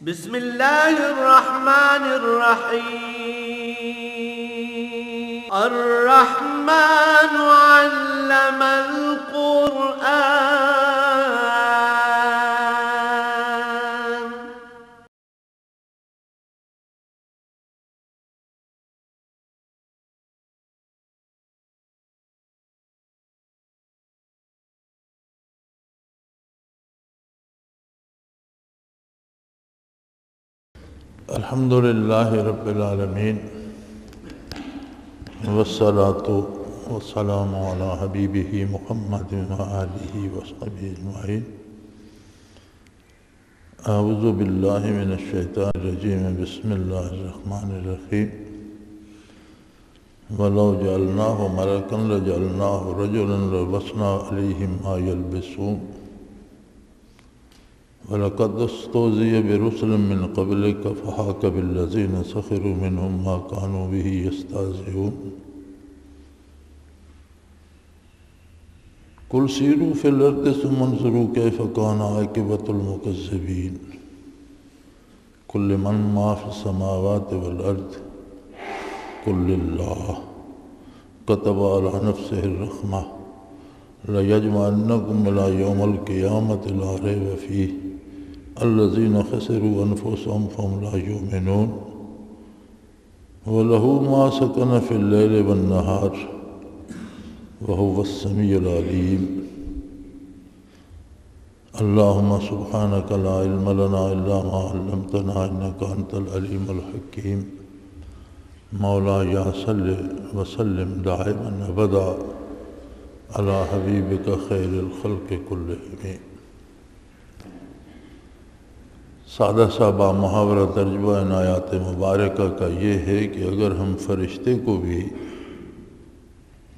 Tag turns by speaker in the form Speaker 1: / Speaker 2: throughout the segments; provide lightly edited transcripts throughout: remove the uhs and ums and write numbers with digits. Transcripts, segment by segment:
Speaker 1: بسم الله الرحمن الرحيم الرحمن علم القرآن
Speaker 2: الحمد للہ رب العالمین والصلاة والسلام علی حبیبہ محمد وآلہ وصحبہ اجمعین۔ اعوذ باللہ من الشیطان الرجیم، بسم اللہ الرحمن الرحیم۔ وَلَوْ جَعَلْنَاهُ مَلَكًا لَجَعَلْنَاهُ رَجُلًا لَلْبَسْنَا عَلَيْهِمْ مَا يَلْبِسُونَ وَلَقَدْ اسْتُهْزِئَ بِرُسُلٍ مِّن قَبْلِكَ فَحَاقَ بِالَّذِينَ سَخِرُوا مِنْهُم مَّا كَانُوا بِهِ يَسْتَهْزِئُونَ۔ قُلْ سِيرُوا فِي الْأَرْضِ ثُمَّ انظُرُوا كَيْفَ كَانَ عَاقِبَةُ الْمُكَذِّبِينَ۔ قُل لِّمَن مَّا فِي السَّمَاوَاتِ وَالْأَرْضِ قُل لِّلَّهِ كَتَبَ عَلَىٰ نَفْسِهِ الرَّحْمَةَ لَيَجْمَعَنَّكُمْ إِلَىٰ يَوْمِ الْقِيَامَةِ لَا رَيْبَ فِيهِ الَّذِينَ خَسِرُوا أَنفُسَهُمْ فَهُمْ لَا يُؤْمِنُونَ۔ وَلَهُ مَا سَكَنَ فِي اللَّيْلِ وَالنَّهَارِ وَهُوَ السَّمِيعُ الْعَلِيمُ۔ اللهم سبحانك لا علم لنا إلا ما علمتنا إنك أنت العليم الحكيم۔ مولاي صل وسلم دائما أبدا على حبیبک خیر الخلق کلہم۔ سادہ سا محاورہ ترجمہ ان آیات مبارکہ کا یہ ہے کہ اگر ہم فرشتے کو بھی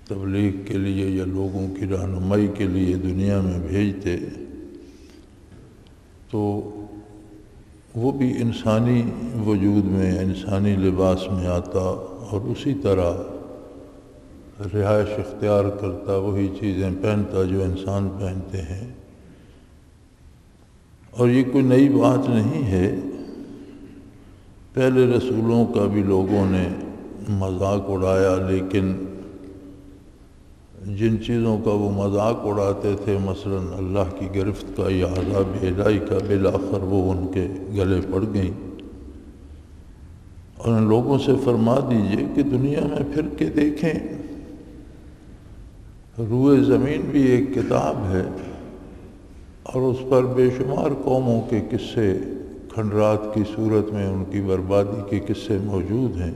Speaker 2: تبلیغ کے لیے یا لوگوں کی رہنمائی کے لیے دنیا میں بھیجتے تو وہ بھی انسانی وجود میں انسانی لباس میں آتا اور اسی طرح رہائش اختیار کرتا، وہی چیزیں پہنتا جو انسان پہنتے ہیں۔ اور یہ کوئی نئی بات نہیں ہے، پہلے رسولوں کا بھی لوگوں نے مذاق اڑایا، لیکن جن چیزوں کا وہ مذاق اڑاتے تھے، مثلا اللہ کی گرفت کا یا عذاب الہی کا، بالآخر وہ ان کے گلے پڑ گئیں۔ اور ان لوگوں سے فرما دیجئے کہ دنیا میں پھر کے دیکھیں، روئے زمین بھی ایک کتاب ہے اور اس پر بے شمار قوموں کے قصے کھنڈرات کی صورت میں ان کی بربادی کے قصے موجود ہیں۔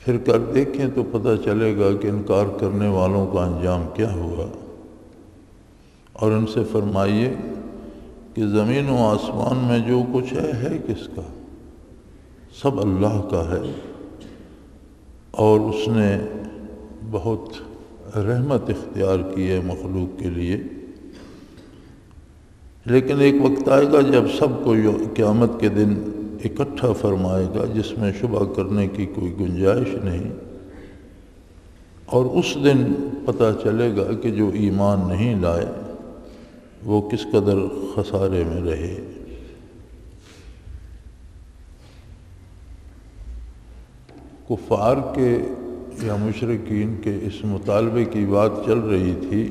Speaker 2: پھر کر دیکھیں تو پتہ چلے گا کہ انکار کرنے والوں کا انجام کیا ہوا۔ اور ان سے فرمائیے کہ زمین و آسمان میں جو کچھ ہے کس کا؟ سب اللہ کا ہے، اور اس نے بہت رحمت اختیار کی ہے مخلوق کے لیے۔ لیکن ایک وقت آئے گا جب سب کو قیامت کے دن اکٹھا فرمائے گا، جس میں شبہ کرنے کی کوئی گنجائش نہیں، اور اس دن پتہ چلے گا کہ جو ایمان نہیں لائے وہ کس قدر خسارے میں رہے۔ کفار کے یا مشرکین کے اس مطالبے کی بات چل رہی تھی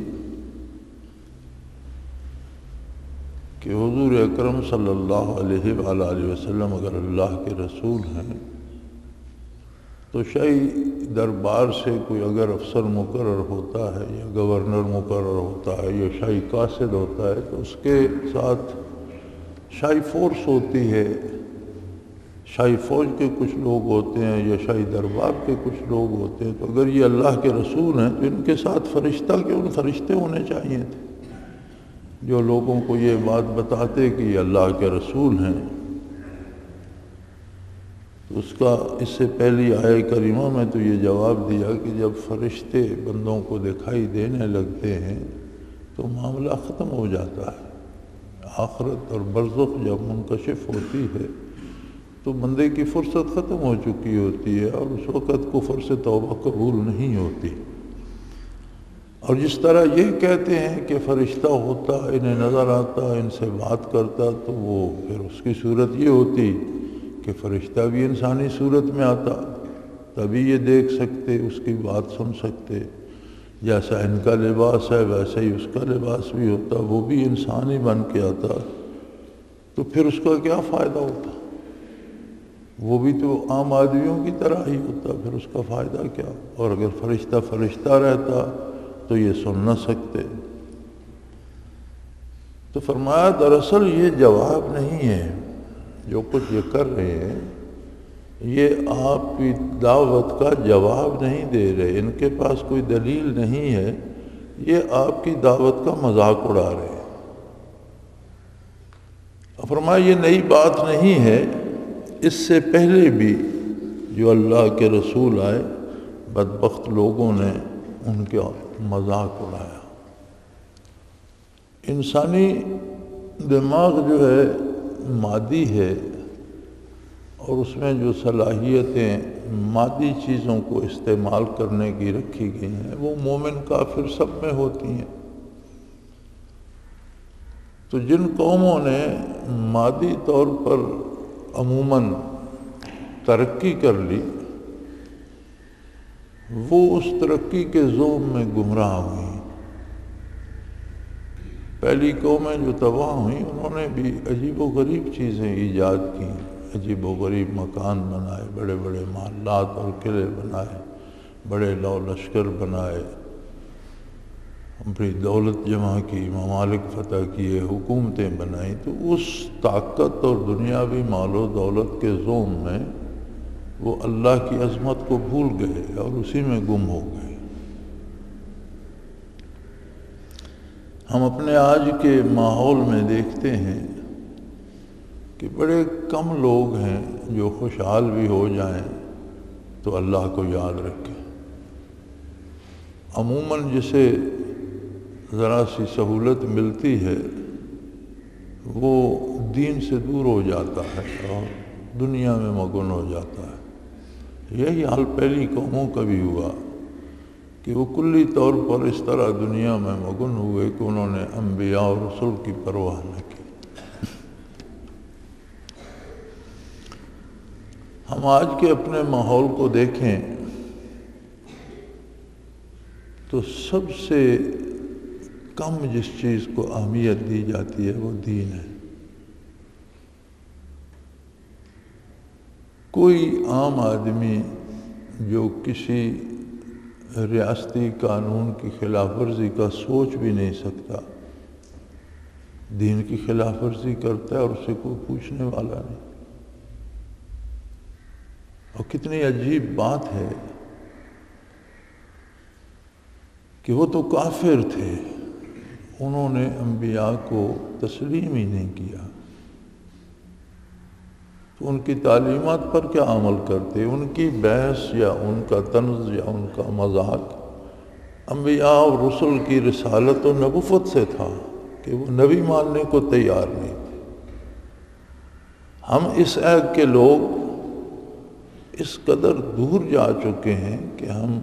Speaker 2: کہ حضور اکرم صلی اللہ علیہ وآلہ وسلم اگر اللہ کے رسول ہیں تو شاہی دربار سے کوئی اگر افسر مقرر ہوتا ہے یا گورنر مقرر ہوتا ہے یا شاہی قاصد ہوتا ہے تو اس کے ساتھ شاہی فورس ہوتی ہے، شاہی فوج کے کچھ لوگ ہوتے ہیں یا شاہی دربار کے کچھ لوگ ہوتے ہیں۔ تو اگر یہ اللہ کے رسول ہیں تو ان کے ساتھ فرشتہ کے ان فرشتے ہونے چاہیے تھے جو لوگوں کو یہ بات بتاتے کہ یہ اللہ کے رسول ہیں۔ تو اس کا اس سے پہلی آیہ کریمہ میں تو یہ جواب دیا کہ جب فرشتے بندوں کو دکھائی دینے لگتے ہیں تو معاملہ ختم ہو جاتا ہے۔ آخرت اور برزخ جب منکشف ہوتی ہے تو بندے کی فرصت ختم ہو چکی ہوتی ہے اور اس وقت کفر سے توبہ قبول نہیں ہوتی۔ اور جس طرح یہ کہتے ہیں کہ فرشتہ ہوتا، انہیں نظر آتا، ان سے بات کرتا، تو وہ پھر اس کی صورت یہ ہوتی کہ فرشتہ بھی انسانی صورت میں آتا، تبھی یہ دیکھ سکتے، اس کی بات سن سکتے۔ جیسا ان کا لباس ہے ویسے ہی اس کا لباس بھی ہوتا، وہ بھی انسان ہی بن کے آتا، تو پھر اس کا کیا فائدہ ہوتا؟ وہ بھی تو عام آدمیوں کی طرح ہی ہوتا، پھر اس کا فائدہ کیا؟ اور اگر فرشتہ رہتا تو یہ سن نہ سکتے۔ تو فرمایا دراصل یہ جواب نہیں ہے، جو کچھ یہ کر رہے ہیں یہ آپ کی دعوت کا جواب نہیں دے رہے، ان کے پاس کوئی دلیل نہیں ہے، یہ آپ کی دعوت کا مذاق اڑا رہے ہیں۔ فرمایا یہ نئی بات نہیں ہے، اس سے پہلے بھی جو اللہ کے رسول آئے بدبخت لوگوں نے ان کا مذاق اڑایا۔ انسانی دماغ جو ہے مادی ہے، اور اس میں جو صلاحیتیں مادی چیزوں کو استعمال کرنے کی رکھی گئی ہیں وہ مومن کافر سب میں ہوتی ہیں۔ تو جن قوموں نے مادی طور پر عموماً ترقی کر لی، وہ اس ترقی کے ذوق میں گمراہ ہوئی۔ پہلی قومیں جو تباہ ہوئیں انہوں نے بھی عجیب و غریب چیزیں ایجاد کی، عجیب و غریب مکان بنائے، بڑے بڑے محلات اور قلعے بنائے، بڑے لو لشکر بنائے، اپنی دولت جمع کی، ممالک فتح کیے، حکومتیں بنائیں۔ تو اس طاقت اور دنیاوی مال و دولت کے زوم میں وہ اللہ کی عظمت کو بھول گئے اور اسی میں گم ہو گئے۔ ہم اپنے آج کے ماحول میں دیکھتے ہیں کہ بڑے کم لوگ ہیں جو خوشحال بھی ہو جائیں تو اللہ کو یاد رکھیں۔ عموماً جسے ذرا سی سہولت ملتی ہے وہ دین سے دور ہو جاتا ہے اور دنیا میں مگن ہو جاتا ہے۔ یہی حال پہلی قوموں کا بھی ہوا کہ وہ کلی طور پر اس طرح دنیا میں مگن ہوئے کہ انہوں نے انبیاء اور رسول کی پرواہ نہ کی۔ ہم آج کے اپنے ماحول کو دیکھیں تو سب سے کم جس چیز کو اہمیت دی جاتی ہے وہ دین ہے۔ کوئی عام آدمی جو کسی ریاستی قانون کی خلاف ورزی کا سوچ بھی نہیں سکتا، دین کی خلاف ورزی کرتا ہے اور اسے کوئی پوچھنے والا نہیں۔ اور کتنی عجیب بات ہے کہ وہ تو کافر تھے، انہوں نے انبیاء کو تسلیم ہی نہیں کیا، تو ان کی تعلیمات پر کیا عمل کرتے؟ ان کی بحث یا ان کا طنز یا ان کا مذاق انبیاء اور رسل کی رسالت و نبوت سے تھا کہ وہ نبی ماننے کو تیار نہیں تھے۔ ہم اس عہد کے لوگ اس قدر دور جا چکے ہیں کہ ہم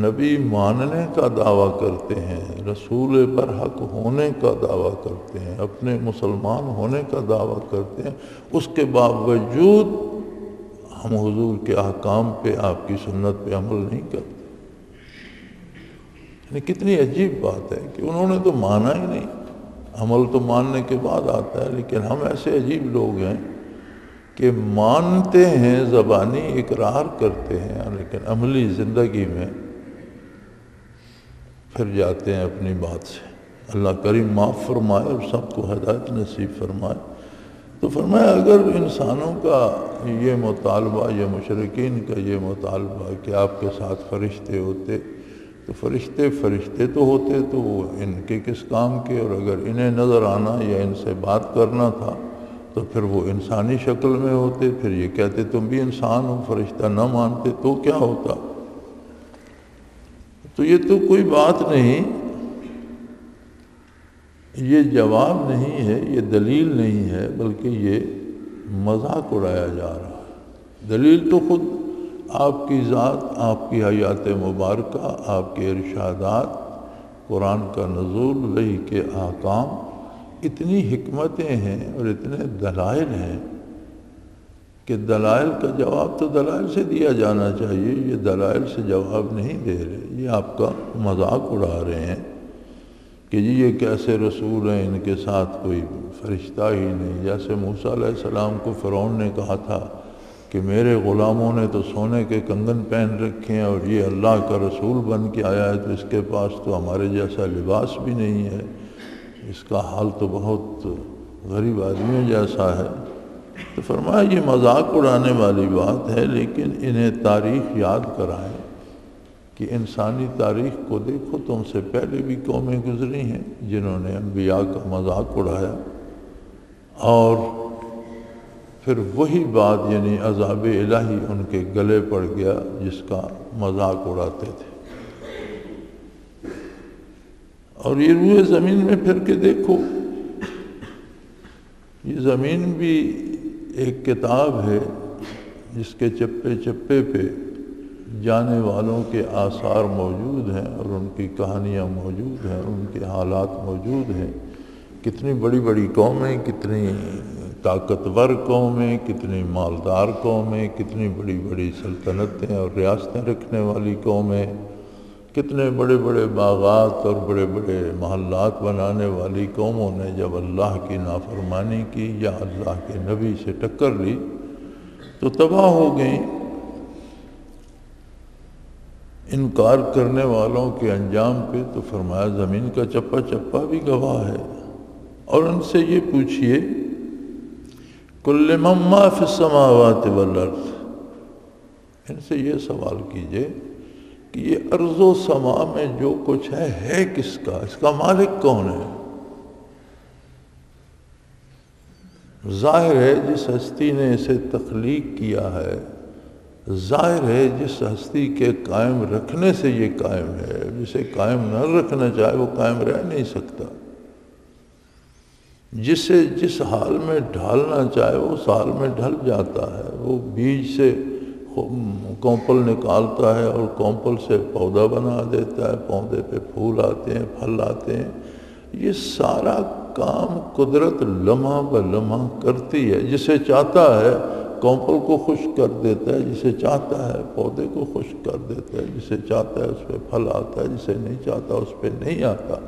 Speaker 2: نبی ماننے کا دعویٰ کرتے ہیں، رسول برحق ہونے کا دعویٰ کرتے ہیں، اپنے مسلمان ہونے کا دعویٰ کرتے ہیں، اس کے باوجود ہم حضور کے احکام پہ، آپ کی سنت پہ عمل نہیں کرتے۔ یعنی کتنی عجیب بات ہے کہ انہوں نے تو مانا ہی نہیں، عمل تو ماننے کے بعد آتا ہے، لیکن ہم ایسے عجیب لوگ ہیں کہ مانتے ہیں، زبانی اقرار کرتے ہیں، لیکن عملی زندگی میں پھر جاتے ہیں اپنی بات سے۔ اللہ کریم معاف فرمائے اور سب کو ہدایت نصیب فرمائے۔ تو فرمایا اگر انسانوں کا یہ مطالبہ یا مشرکین کا یہ مطالبہ کہ آپ کے ساتھ فرشتے ہوتے تو فرشتے تو ہوتے تو وہ ان کے کس کام کے، اور اگر انہیں نظر آنا یا ان سے بات کرنا تھا تو پھر وہ انسانی شکل میں ہوتے، پھر یہ کہتے تم بھی انسان ہو، فرشتہ نہ مانتے تو کیا ہوتا؟ تو یہ تو کوئی بات نہیں، یہ جواب نہیں ہے، یہ دلیل نہیں ہے، بلکہ یہ مذاق اڑایا جا رہا ہے۔ دلیل تو خود آپ کی ذات، آپ کی حیات مبارکہ، آپ کے ارشادات قرآن کا نزول، وحی کے احکام، اتنی حکمتیں ہیں اور اتنے دلائل ہیں کہ دلائل کا جواب تو دلائل سے دیا جانا چاہیے. یہ دلائل سے جواب نہیں دے رہے، یہ آپ کا مذاق اڑا رہے ہیں کہ جی یہ کیسے رسول ہیں، ان کے ساتھ کوئی فرشتہ ہی نہیں. جیسے موسیٰ علیہ السلام کو فرعون نے کہا تھا کہ میرے غلاموں نے تو سونے کے کنگن پہن رکھے ہیں اور یہ اللہ کا رسول بن کے آیا ہے تو اس کے پاس تو ہمارے جیسا لباس بھی نہیں ہے، اس کا حال تو بہت غریب آدمیوں جیسا ہے. تو فرمایا یہ مذاق اڑانے والی بات ہے، لیکن انہیں تاریخ یاد کرائیں کہ انسانی تاریخ کو دیکھو، تم سے پہلے بھی قومیں گزری ہیں جنہوں نے انبیاء کا مذاق اڑایا، اور پھر وہی بات یعنی عذاب الہی ان کے گلے پڑ گیا جس کا مذاق اڑاتے تھے. اور یہ روئے زمین میں پھر کے دیکھو، یہ زمین بھی ایک کتاب ہے جس کے چپے چپے پہ جانے والوں کے آثار موجود ہیں اور ان کی کہانیاں موجود ہیں، ان کے حالات موجود ہیں. کتنی بڑی بڑی قومیں، کتنی طاقتور قومیں، کتنی مالدار قومیں، کتنی بڑی بڑی سلطنتیں اور ریاستیں رکھنے والی قومیں، کتنے بڑے بڑے باغات اور بڑے بڑے محلات بنانے والی قوموں نے جب اللہ کی نافرمانی کی یا اللہ کے نبی سے ٹکر لی تو تباہ ہو گئیں. انکار کرنے والوں کے انجام پہ تو فرمایا زمین کا چپا چپا بھی گواہ ہے. اور ان سے یہ پوچھئے کل من ما فی السماوات والارض، ان سے یہ سوال کیجئے کہ یہ ارض و سما میں جو کچھ ہے کس کا، اس کا مالک کون ہے؟ ظاہر ہے جس ہستی نے اسے تخلیق کیا ہے، ظاہر ہے جس ہستی کے قائم رکھنے سے یہ قائم ہے، جسے قائم نہ رکھنا چاہے وہ قائم رہ نہیں سکتا، جسے جس حال میں ڈھالنا چاہے وہ اس حال میں ڈھل جاتا ہے. وہ بیج سے کونپل نکالتا ہے اور کونپل سے پودا بنا دیتا ہے، پودے پہ پھول آتے ہیں، پھل آتے ہیں. یہ سارا کام قدرت لمحہ بلمحہ کرتی ہے. جسے چاہتا ہے کونپل کو خشک کر دیتا ہے، جسے چاہتا ہے پودے کو خشک کر دیتا ہے، جسے چاہتا ہے اس پہ پھل آتا ہے، جسے نہیں چاہتا اس پہ نہیں آتا.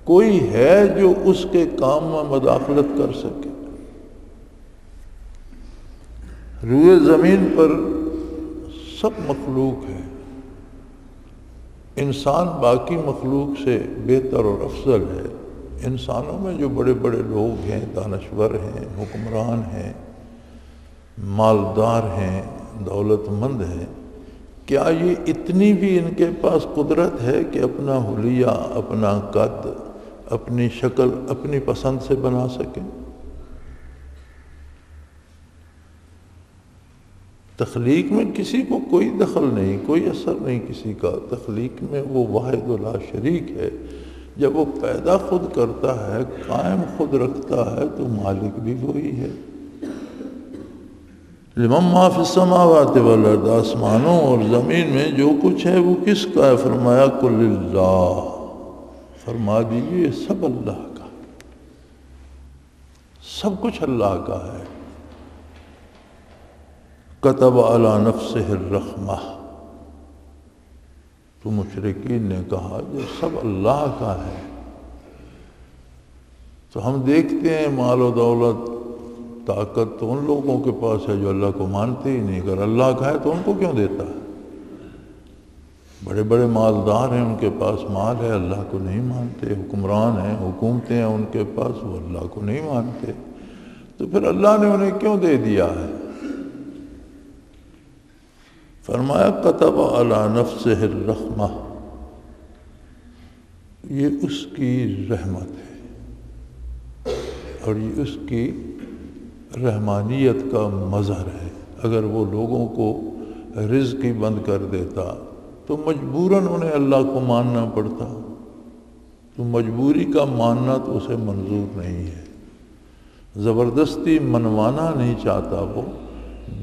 Speaker 2: کوئی ہے جو اس کے کام میں مداخلت کر سکے؟ روئے زمین پر سب مخلوق ہے. انسان باقی مخلوق سے بہتر اور افضل ہے. انسانوں میں جو بڑے بڑے لوگ ہیں، دانشور ہیں، حکمران ہیں، مالدار ہیں، دولت مند ہیں، کیا یہ اتنی بھی ان کے پاس قدرت ہے کہ اپنا حلیہ، اپنا قد، اپنی شکل اپنی پسند سے بنا سکیں؟ تخلیق میں کسی کو کوئی دخل نہیں، کوئی اثر نہیں کسی کا. تخلیق میں وہ واحد لا شریک ہے. جب وہ پیدا خود کرتا ہے، قائم خود رکھتا ہے، تو مالک بھی وہی ہے. لمن ما فی السماوات والارض، آسمانوں اور زمین میں جو کچھ ہے وہ کس کا ہے؟ فرمایا قل اللہ، فرما دیجیے یہ سب اللہ کا، سب کچھ اللہ کا ہے. کتب علی نفسہ الرحمہ، تو مشرکین نے کہا یہ سب اللہ کا ہے. تو ہم دیکھتے ہیں مال و دولت، طاقت تو ان لوگوں کے پاس ہے جو اللہ کو مانتے ہی نہیں. اگر اللہ کا ہے تو ان کو کیوں دیتا ہے؟ بڑے بڑے مالدار ہیں، ان کے پاس مال ہے، اللہ کو نہیں مانتے. حکمران ہیں، حکومتیں ہیں ان کے پاس، وہ اللہ کو نہیں مانتے. تو پھر اللہ نے انہیں کیوں دے دیا ہے؟ فرمایا کتب علی نفسہ الرحمہ، یہ اس کی رحمت ہے اور یہ اس کی رحمانیت کا مظہر ہے. اگر وہ لوگوں کو رزق ہی بند کر دیتا تو مجبوراً انہیں اللہ کو ماننا پڑتا. تو مجبوری کا ماننا تو اسے منظور نہیں ہے. زبردستی منوانا نہیں چاہتا وہ،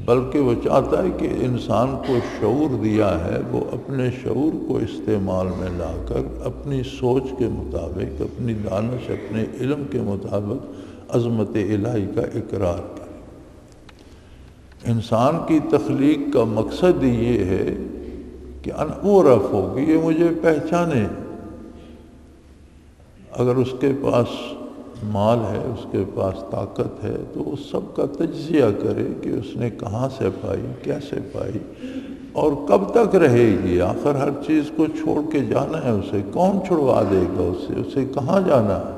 Speaker 2: بلکہ وہ چاہتا ہے کہ انسان کو شعور دیا ہے، وہ اپنے شعور کو استعمال میں لا کر اپنی سوچ کے مطابق، اپنی دانش، اپنے علم کے مطابق عظمت الہی کا اقرار کرے۔ انسان کی تخلیق کا مقصد یہ ہے کہ انعرف ہو کہ یہ مجھے پہچانے۔ اگر اس کے پاس مال ہے، اس کے پاس طاقت ہے، تو وہ سب کا تجزیہ کرے کہ اس نے کہاں سے پائی، کیسے پائی اور کب تک رہے گی۔ آخر ہر چیز کو چھوڑ کے جانا ہے، اسے کون چھڑوا دے گا، اسے کہاں جانا ہے؟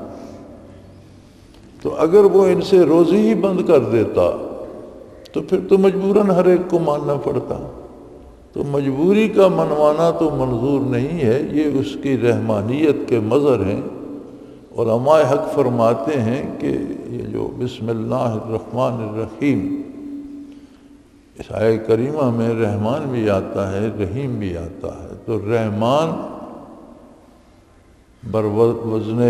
Speaker 2: تو اگر وہ ان سے روزی ہی بند کر دیتا تو پھر تو مجبوراً ہر ایک کو ماننا پڑتا۔ تو مجبوری کا منوانا تو منظور نہیں ہے، یہ اس کی رحمانیت کے مظہر ہیں۔ علماء حق فرماتے ہیں کہ یہ جو بسم اللہ الرحمن الرحیم، اس آیہ کریمہ میں رحمان بھی آتا ہے، رحیم بھی آتا ہے۔ تو رحمان بروزن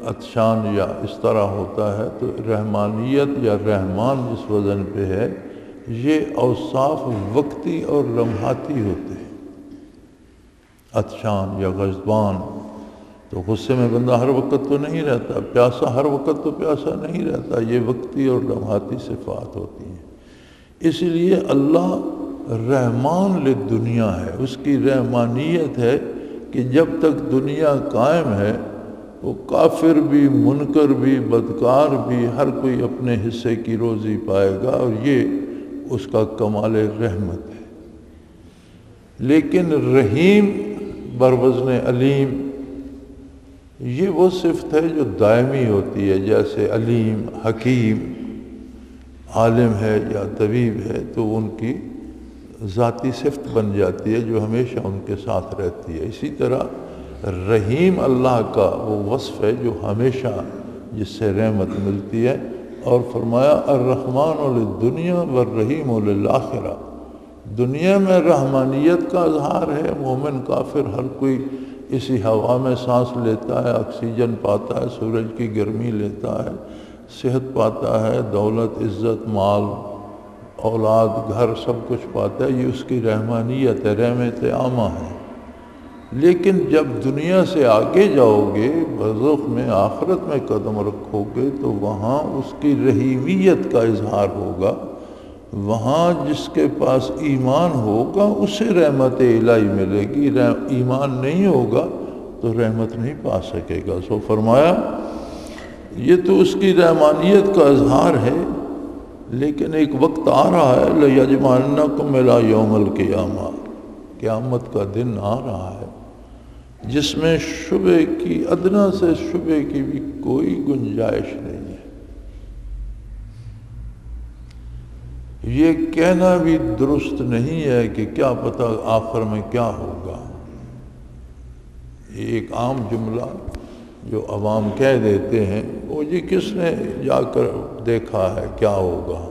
Speaker 2: عطشان یا اس طرح ہوتا ہے، تو رحمانیت یا رحمان جس وزن پہ ہے، یہ اوصاف وقتی اور لمحاتی ہوتے ہیں۔ عطشان یا غضبان، تو غصے میں بندہ ہر وقت تو نہیں رہتا، پیاسا ہر وقت تو پیاسا نہیں رہتا، یہ وقتی اور لمحاتی صفات ہوتی ہیں۔ اس لیے اللہ رحمان للدنیا ہے، اس کی رحمانیت ہے کہ جب تک دنیا قائم ہے وہ کافر بھی، منکر بھی، بدکار بھی، ہر کوئی اپنے حصے کی روزی پائے گا، اور یہ اس کا کمال رحمت ہے۔ لیکن رحیم بروزن علیم، یہ وہ صفت ہے جو دائمی ہوتی ہے۔ جیسے علیم، حکیم، عالم ہے یا طبیب ہے، تو ان کی ذاتی صفت بن جاتی ہے جو ہمیشہ ان کے ساتھ رہتی ہے۔ اسی طرح رحیم اللہ کا وہ وصف ہے جو ہمیشہ جس سے رحمت ملتی ہے۔ اور فرمایا الرحمن للدنیا والرحیم للآخرہ، دنیا میں رحمانیت کا اظہار ہے۔ مومن کافر ہر کوئی اسی ہوا میں سانس لیتا ہے، آکسیجن پاتا ہے، سورج کی گرمی لیتا ہے، صحت پاتا ہے، دولت، عزت، مال، اولاد، گھر، سب کچھ پاتا ہے۔ یہ اس کی رحمانیت ہے، رحمت عامہ ہے۔ لیکن جب دنیا سے آگے جاؤ گے، برزخ میں، آخرت میں قدم رکھو گے، تو وہاں اس کی رحیمیت کا اظہار ہوگا۔ وہاں جس کے پاس ایمان ہوگا اسے رحمت الہی ملے گی، ایمان نہیں ہوگا تو رحمت نہیں پا سکے گا۔ سو فرمایا یہ تو اس کی رحمانیت کا اظہار ہے، لیکن ایک وقت آ رہا ہے لَيَجْمَعَنَّكُمْ إِلَىٰ يَوْمِ الْقِيَامَةِ، قیامت کا دن آ رہا ہے جس میں شبہ کی، ادنا سے شبہ کی بھی کوئی گنجائش نہیں ہے۔ یہ کہنا بھی درست نہیں ہے کہ کیا پتہ آخر میں کیا ہوگا۔ یہ ایک عام جملہ جو عوام کہہ دیتے ہیں، وہ جی کس نے جا کر دیکھا ہے کیا ہوگا،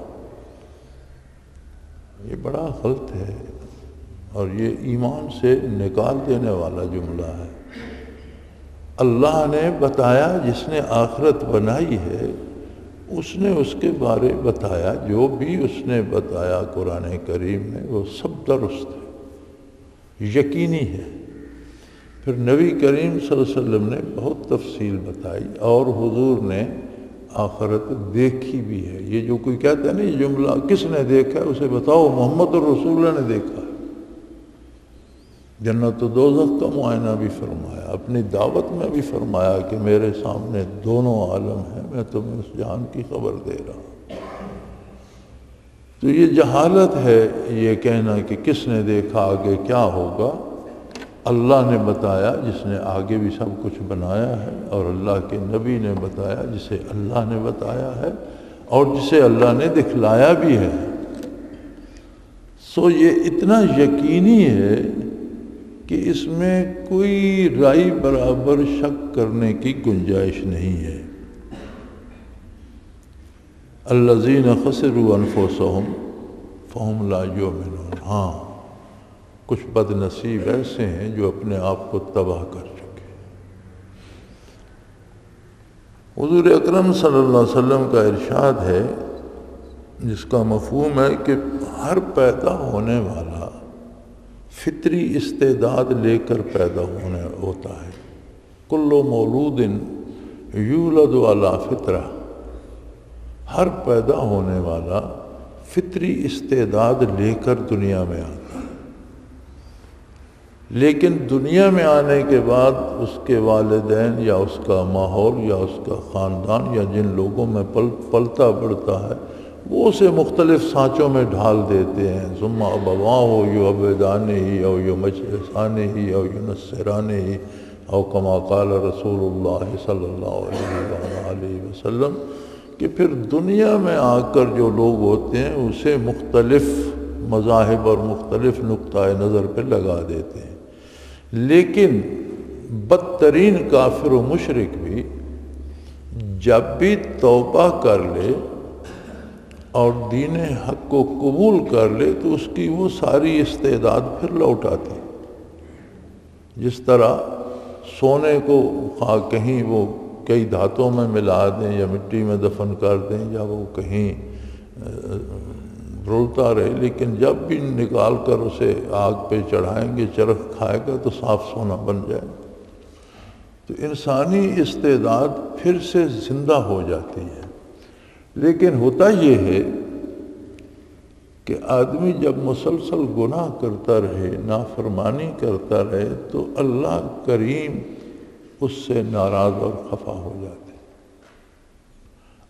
Speaker 2: یہ بڑا غلط ہے اور یہ ایمان سے نکال دینے والا جملہ ہے۔ اللہ نے بتایا، جس نے آخرت بنائی ہے اس نے اس کے بارے بتایا، جو بھی اس نے بتایا قرآن کریم میں وہ سب درست ہے، یقینی ہے۔ پھر نبی کریم صلی اللہ علیہ وسلم نے بہت تفصیل بتائی، اور حضور نے آخرت دیکھی بھی ہے۔ یہ جو کوئی کہتا ہے نا یہ جملہ کس نے دیکھا ہے، اسے بتاؤ محمد الرسول اللہ نے دیکھا ہے۔ جنت و دوزخ کا معائنہ بھی فرمایا، اپنی دعوت میں بھی فرمایا کہ میرے سامنے دونوں عالم ہیں، میں تمہیں اس جہان کی خبر دے رہا ہوں۔ تو یہ جہالت ہے یہ کہنا کہ کس نے دیکھا آگے کیا ہوگا۔ اللہ نے بتایا جس نے آگے بھی سب کچھ بنایا ہے، اور اللہ کے نبی نے بتایا جسے اللہ نے بتایا ہے، اور جسے اللہ نے دکھلایا بھی ہے۔ سو یہ اتنا یقینی ہے کہ اس میں کوئی رائی برابر شک کرنے کی گنجائش نہیں ہے۔ الذین خسروا انفسهم فهم لا یؤمنون، ہاں کچھ بد نصیب ایسے ہیں جو اپنے آپ کو تباہ کر چکے۔ حضور اکرم صلی اللہ علیہ وسلم کا ارشاد ہے جس کا مفہوم ہے کہ ہر پیدا ہونے والا فطری استعداد لے کر پیدا ہوتا ہے. کل مولود یولد علی فطرہ، ہر پیدا ہونے والا فطری استعداد لے کر دنیا میں آتا ہے. لیکن دنیا میں آنے کے بعد اس کے والدین یا اس کا ماحول یا اس کا خاندان یا جن لوگوں میں پلتا بڑھتا ہے وہ اسے مختلف سانچوں میں ڈھال دیتے ہیں. ثم ابواہ یعبدانہ او یمجسانہ او ینصرانہ او کما قال رسول اللہ صلی اللہ علیہ وسلم، کہ پھر دنیا میں آ کر جو لوگ ہوتے ہیں اسے مختلف مذاہب اور مختلف نقطۂ نظر پہ لگا دیتے ہیں. لیکن بدترین کافر و مشرک بھی جب بھی توبہ کر لے اور دین حق کو قبول کر لے تو اس کی وہ ساری استعداد پھر لوٹ آتی. جس طرح سونے کو کہیں وہ کئی دھاتوں میں ملا دیں یا مٹی میں دفن کر دیں یا وہ کہیں رولتا رہے، لیکن جب بھی نکال کر اسے آگ پہ چڑھائیں گے چرخ کھائے گا تو صاف سونا بن جائے. تو انسانی استعداد پھر سے زندہ ہو جاتی ہے. لیکن ہوتا یہ ہے کہ آدمی جب مسلسل گناہ کرتا رہے، نافرمانی کرتا رہے، تو اللہ کریم اس سے ناراض اور خفا ہو جاتے ہیں.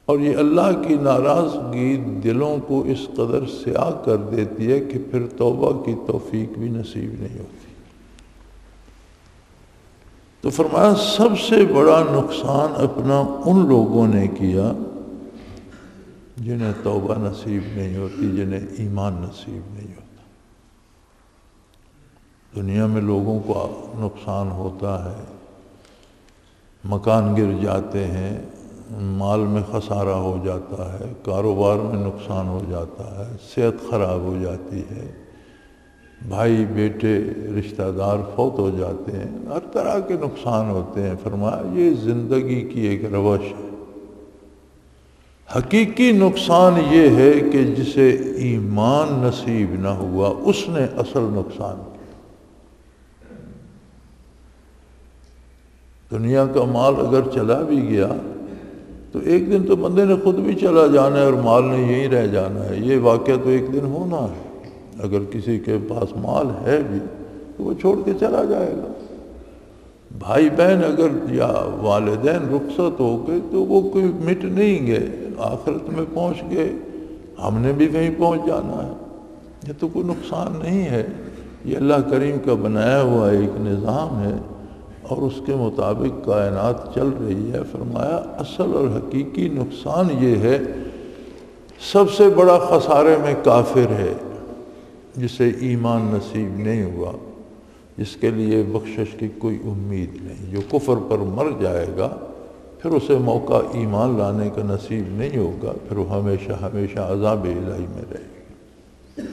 Speaker 2: اور یہ اللہ کی ناراضگی دلوں کو اس قدر سیاہ کر دیتی ہے کہ پھر توبہ کی توفیق بھی نصیب نہیں ہوتی. تو فرمایا سب سے بڑا نقصان اپنا ان لوگوں نے کیا جنہیں توبہ نصیب نہیں ہوتی، جنہیں ایمان نصیب نہیں ہوتا. دنیا میں لوگوں کو نقصان ہوتا ہے، مکان گر جاتے ہیں، مال میں خسارہ ہو جاتا ہے، کاروبار میں نقصان ہو جاتا ہے، صحت خراب ہو جاتی ہے، بھائی بیٹے رشتہ دار فوت ہو جاتے ہیں، ہر طرح کے نقصان ہوتے ہیں. فرمایا یہ زندگی کی ایک روش ہے. حقیقی نقصان یہ ہے کہ جسے ایمان نصیب نہ ہوا اس نے اصل نقصان کیا. دنیا کا مال اگر چلا بھی گیا تو ایک دن تو بندے نے خود بھی چلا جانا ہے اور مال نے یہیں رہ جانا ہے. یہ واقعہ تو ایک دن ہونا ہے. اگر کسی کے پاس مال ہے بھی تو وہ چھوڑ کے چلا جائے گا. بھائی بہن اگر یا والدین رخصت ہو گئے تو وہ کوئی مٹ نہیں گئے، آخرت میں پہنچ گئے، ہم نے بھی وہیں پہنچ جانا ہے. یہ تو کوئی نقصان نہیں ہے. یہ اللہ کریم کا بنایا ہوا ایک نظام ہے اور اس کے مطابق کائنات چل رہی ہے. فرمایا اصل اور حقیقی نقصان یہ ہے، سب سے بڑا خسارے میں کافر ہے جسے ایمان نصیب نہیں ہوا، جس کے لیے بخشش کی کوئی امید نہیں. جو کفر پر مر جائے گا پھر اسے موقع ایمان لانے کا نصیب نہیں ہوگا، پھر وہ ہمیشہ ہمیشہ عذاب الہی میں رہے گا.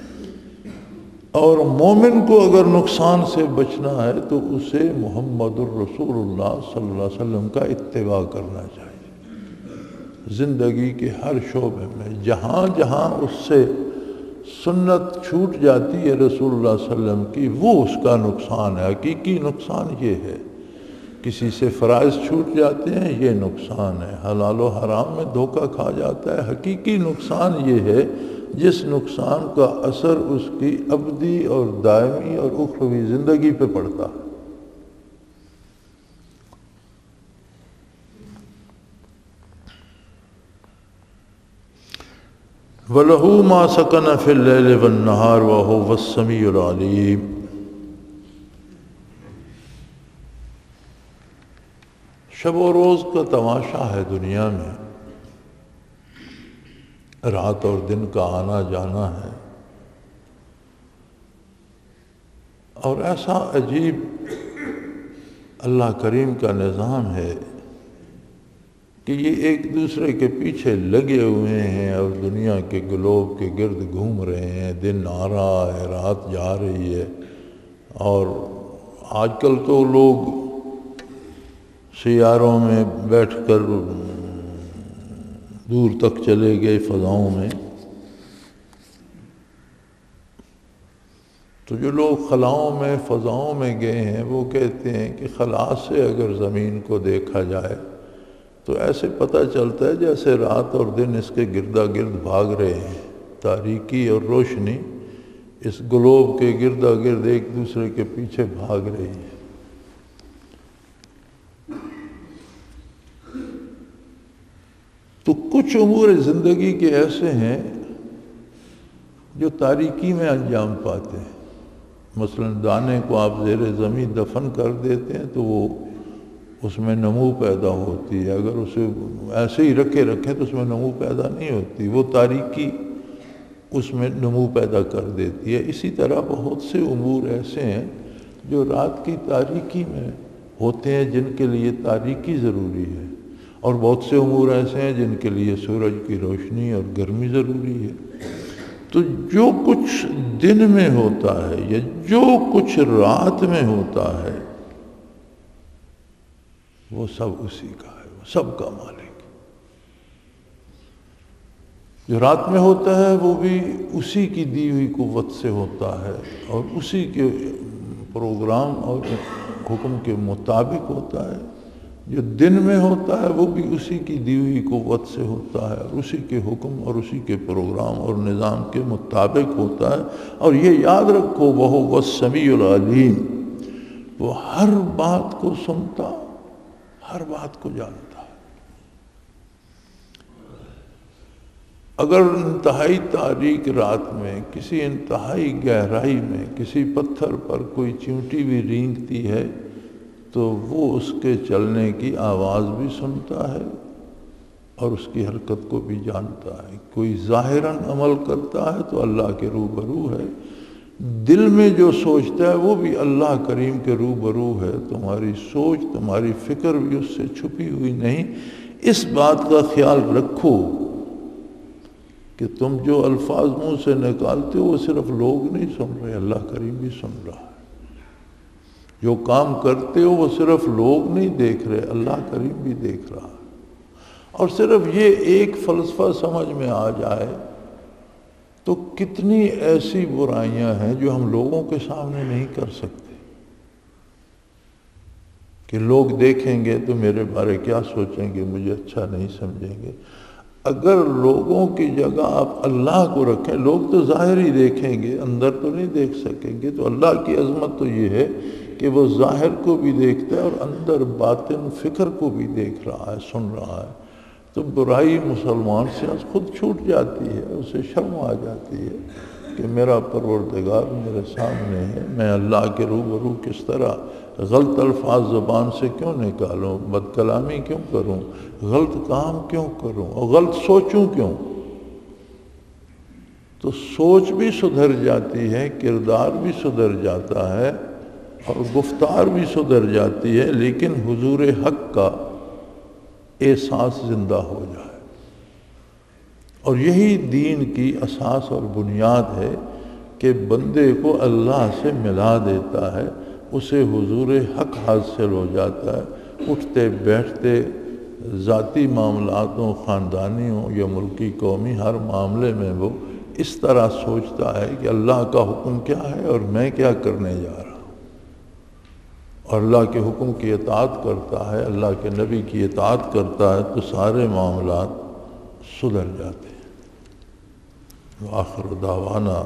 Speaker 2: اور مومن کو اگر نقصان سے بچنا ہے تو اسے محمد الرسول اللہ صلی اللہ علیہ وسلم کا اتباع کرنا چاہیے. زندگی کے ہر شعبے میں جہاں جہاں اس سے سنت چھوٹ جاتی ہے رسول اللہ صلی اللہ علیہ وسلم کی، وہ اس کا نقصان ہے. حقیقی نقصان یہ ہے. کسی سے فرائض چھوٹ جاتے ہیں، یہ نقصان ہے. حلال و حرام میں دھوکہ کھا جاتا ہے. حقیقی نقصان یہ ہے جس نقصان کا اثر اس کی ابدی اور دائمی اور اخروی زندگی پہ پڑتا ہے. وَلَهُ مَا سَكَنَ فِي اللَّيْلِ وَالنَّهَارِ وَهُوَ السَّمِيعُ الْعَلِيمُ. شب و روز کا تماشا ہے دنیا میں، رات اور دن کا آنا جانا ہے. اور ایسا عجیب اللہ کریم کا نظام ہے کہ یہ ایک دوسرے کے پیچھے لگے ہوئے ہیں اور دنیا کے گلوب کے گرد گھوم رہے ہیں. دن آ رہا ہے، رات جا رہی ہے. اور آج کل تو لوگ سیاروں میں بیٹھ کر دور تک چلے گئے فضاؤں میں، تو جو لوگ خلاؤں میں فضاؤں میں گئے ہیں وہ کہتے ہیں کہ خلا سے اگر زمین کو دیکھا جائے تو ایسے پتہ چلتا ہے جیسے رات اور دن اس کے گردا گرد بھاگ رہے ہیں، تاریکی اور روشنی اس گلوب کے گردا گرد ایک دوسرے کے پیچھے بھاگ رہی ہے۔ تو کچھ امور زندگی کے ایسے ہیں جو تاریکی میں انجام پاتے ہیں۔ مثلا دانے کو آپ زیر زمین دفن کر دیتے ہیں تو وہ اس میں نمو پیدا ہوتی ہے، اگر اسے ایسے ہی رکھیں تو اس میں نمو پیدا نہیں ہوتی، وہ تاریکی اس میں نمو پیدا کر دیتی ہے۔ اسی طرح بہت سے امور ایسے ہیں جو رات کی تاریکی میں ہوتے ہیں جن کے لیے تاریکی ضروری ہے، اور بہت سے امور ایسے ہیں جن کے لیے سورج کی روشنی اور گرمی ضروری ہے۔ تو جو کچھ دن میں ہوتا ہے یا جو کچھ رات میں ہوتا ہے وہ سب اسی کا ہے، وہ سب کا مالک۔ جو رات میں ہوتا ہے وہ بھی اسی کی دی ہوئی قوت سے ہوتا ہے اور اسی کے پروگرام اور حکم کے مطابق ہوتا ہے۔ جو دن میں ہوتا ہے وہ بھی اسی کی دی ہوئی قوت سے ہوتا ہے اور اسی کے حکم اور اسی کے پروگرام اور نظام کے مطابق ہوتا ہے۔ اور یہ یاد رکھو وَهُوَ السَّمِيعُ الْعَلِيمُ، وہ ہر بات کو سنتا، ہر بات کو جانتا ہے۔ اگر انتہائی تاریک رات میں کسی انتہائی گہرائی میں کسی پتھر پر کوئی چیونٹی بھی رینگتی ہے تو وہ اس کے چلنے کی آواز بھی سنتا ہے اور اس کی حرکت کو بھی جانتا ہے۔ کوئی ظاہراً عمل کرتا ہے تو اللہ کے روبرو ہے، دل میں جو سوچتا ہے وہ بھی اللہ کریم کے روبرو ہے۔ تمہاری سوچ تمہاری فکر بھی اس سے چھپی ہوئی نہیں۔ اس بات کا خیال رکھو کہ تم جو الفاظ منہ سے نکالتے ہو وہ صرف لوگ نہیں سن رہے، اللہ کریم بھی سن رہا ہے۔ جو کام کرتے ہو وہ صرف لوگ نہیں دیکھ رہے، اللہ کریم بھی دیکھ رہا ہے۔ اور صرف یہ ایک فلسفہ سمجھ میں آ جائے تو کتنی ایسی برائیاں ہیں جو ہم لوگوں کے سامنے نہیں کر سکتے، کہ لوگ دیکھیں گے تو میرے بارے کیا سوچیں گے، مجھے اچھا نہیں سمجھیں گے۔ اگر لوگوں کی جگہ آپ اللہ کو رکھیں، لوگ تو ظاہر ہی دیکھیں گے، اندر تو نہیں دیکھ سکیں گے۔ تو اللہ کی عظمت تو یہ ہے کہ وہ ظاہر کو بھی دیکھتا ہے اور اندر باطن فکر کو بھی دیکھ رہا ہے، سن رہا ہے۔ تو برائی مسلمان سے خود چھوٹ جاتی ہے، اسے شرم آ جاتی ہے کہ میرا پروردگار میرے سامنے ہے، میں اللہ کے روبرو کس طرح غلط الفاظ زبان سے کیوں نکالوں، بد کلامی کیوں کروں، غلط کام کیوں کروں اور غلط سوچوں کیوں۔ تو سوچ بھی سدھر جاتی ہے، کردار بھی سدھر جاتا ہے اور گفتار بھی سدھر جاتی ہے، لیکن حضور حق کا احساس زندہ ہو جائے۔ اور یہی دین کی اساس اور بنیاد ہے کہ بندے کو اللہ سے ملا دیتا ہے، اسے حضور حق حاصل ہو جاتا ہے۔ اٹھتے بیٹھتے ذاتی معاملات ہوں، خاندانی ہوں یا ملکی قومی، ہر معاملے میں وہ اس طرح سوچتا ہے کہ اللہ کا حکم کیا ہے اور میں کیا کرنے جا رہا ہوں، اور اللہ کے حکم کی اطاعت کرتا ہے، اللہ کے نبی کی اطاعت کرتا ہے تو سارے معاملات سدھر جاتے ہیں۔ وآخر دعوانا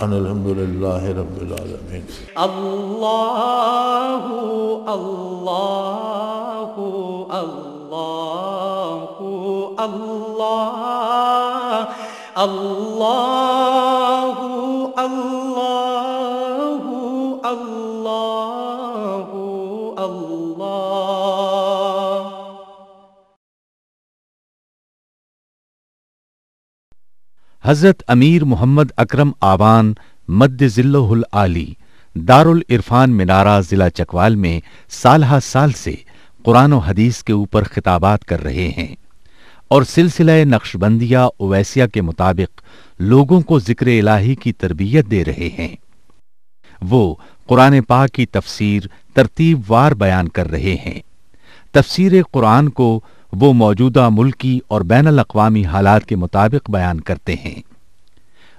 Speaker 2: ان الحمدللہ رب العالمین۔
Speaker 1: اللہ اللہ اللہ اللہ اللہ اللہ اللہ اللہ۔
Speaker 3: حضرت امیر محمد اکرم آوان مد ذلہ العالی دارالعرفان منارہ ضلع چکوال میں سالہ سال سے قرآن و حدیث کے اوپر خطابات کر رہے ہیں اور سلسلہ نقشبندیہ اویسیہ کے مطابق لوگوں کو ذکر الہی کی تربیت دے رہے ہیں۔ وہ قرآن پاک کی تفسیر ترتیب وار بیان کر رہے ہیں۔ تفسیر قرآن کو وہ موجودہ ملکی اور بین الاقوامی حالات کے مطابق بیان کرتے ہیں۔